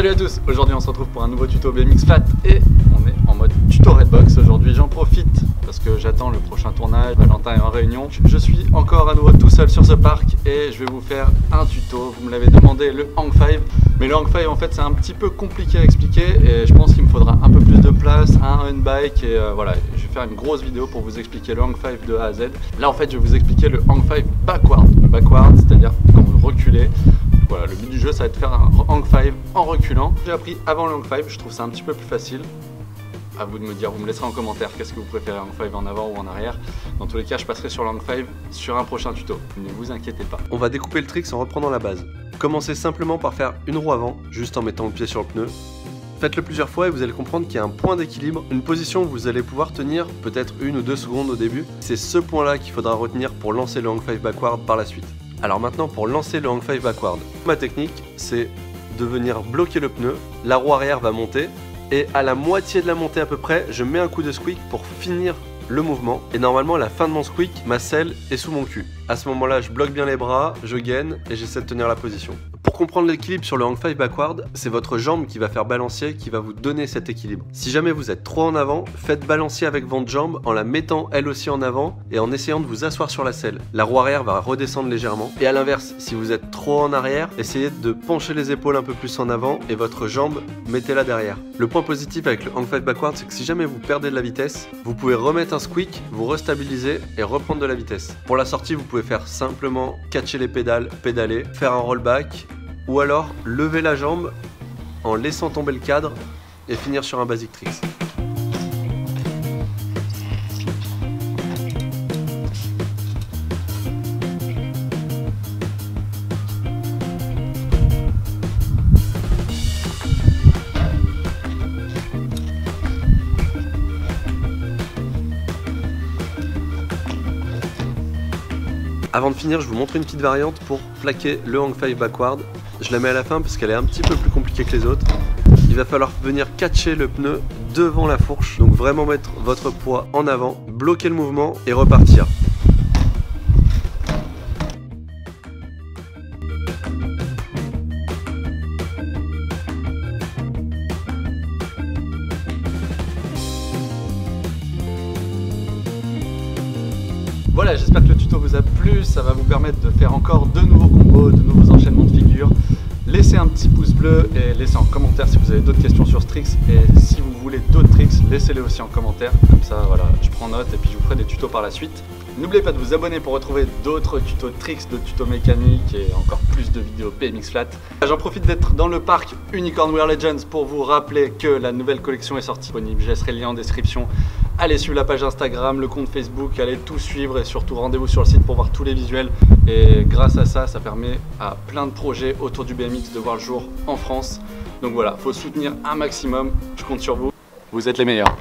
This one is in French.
Salut à tous, aujourd'hui on se retrouve pour un nouveau tuto BMX Flat et on est en mode tuto Redbox. Aujourd'hui j'en profite parce que j'attends le prochain tournage, Valentin est en réunion. Je suis encore à nouveau tout seul sur ce parc et je vais vous faire un tuto. Vous me l'avez demandé, le Hang 5. Mais le Hang 5 en fait c'est un petit peu compliqué à expliquer et je pense qu'il me faudra un peu plus de place, un bike et voilà. Je vais faire une grosse vidéo pour vous expliquer le Hang 5 de A à Z. Là en fait je vais vous expliquer le Hang 5 backward. Backward c'est-à-dire quand vous reculez. Voilà, le but du jeu ça va être de faire un Hang 5 en reculant. J'ai appris avant le Hang 5, je trouve ça un petit peu plus facile. À vous de me dire, vous me laisserez en commentaire qu'est-ce que vous préférez, Hang 5 en avant ou en arrière. Dans tous les cas, je passerai sur le Hang 5 sur un prochain tuto, ne vous inquiétez pas. On va découper le trick en reprenant la base. Commencez simplement par faire une roue avant, juste en mettant le pied sur le pneu. Faites-le plusieurs fois et vous allez comprendre qu'il y a un point d'équilibre, une position où vous allez pouvoir tenir peut-être 1 ou 2 secondes au début. C'est ce point-là qu'il faudra retenir pour lancer le Hang 5 backward par la suite. Alors maintenant, pour lancer le Hang 5 backward, ma technique c'est de venir bloquer le pneu, la roue arrière va monter et à la moitié de la montée à peu près, je mets un coup de squeak pour finir le mouvement et normalement à la fin de mon squeak, ma selle est sous mon cul. À ce moment-là, je bloque bien les bras, je gaine et j'essaie de tenir la position. Pour comprendre l'équilibre sur le Hang 5 backward, c'est votre jambe qui va faire balancier, qui va vous donner cet équilibre. Si jamais vous êtes trop en avant, faites balancier avec votre jambe en la mettant elle aussi en avant et en essayant de vous asseoir sur la selle. La roue arrière va redescendre légèrement. Et à l'inverse, si vous êtes trop en arrière, essayez de pencher les épaules un peu plus en avant et votre jambe, mettez-la derrière. Le point positif avec le Hang 5 backward, c'est que si jamais vous perdez de la vitesse, vous pouvez remettre un squeak, vous restabiliser et reprendre de la vitesse. Pour la sortie, vous pouvez faire simplement catcher les pédales, pédaler, faire un rollback, ou alors lever la jambe en laissant tomber le cadre et finir sur un basic tricks. Avant de finir, je vous montre une petite variante pour plaquer le Hang 5 backward. Je la mets à la fin parce qu'elle est un petit peu plus compliquée que les autres. Il va falloir venir catcher le pneu devant la fourche. Donc vraiment mettre votre poids en avant, bloquer le mouvement et repartir. Voilà, j'espère que le tuto vous a plu, ça va vous permettre de faire encore de nouveaux combos, de nouveaux enchaînements de figures. Laissez un petit pouce bleu et laissez en commentaire si vous avez d'autres questions sur ce trick. Et si vous voulez d'autres tricks, laissez-les aussi en commentaire. Comme ça, voilà, je prends note et puis je vous ferai des tutos par la suite. N'oubliez pas de vous abonner pour retrouver d'autres tutos de tricks, d'autres tutos mécaniques et encore plus de vidéos BMX Flat. J'en profite d'être dans le parc Unicorn Wear Legends pour vous rappeler que la nouvelle collection est sortie. Je laisserai le lien en description. Allez suivre la page Instagram, le compte Facebook, allez tout suivre et surtout rendez-vous sur le site pour voir tous les visuels. Et grâce à ça, ça permet à plein de projets autour du BMX de voir le jour en France. Donc voilà, faut soutenir un maximum, je compte sur vous, vous êtes les meilleurs.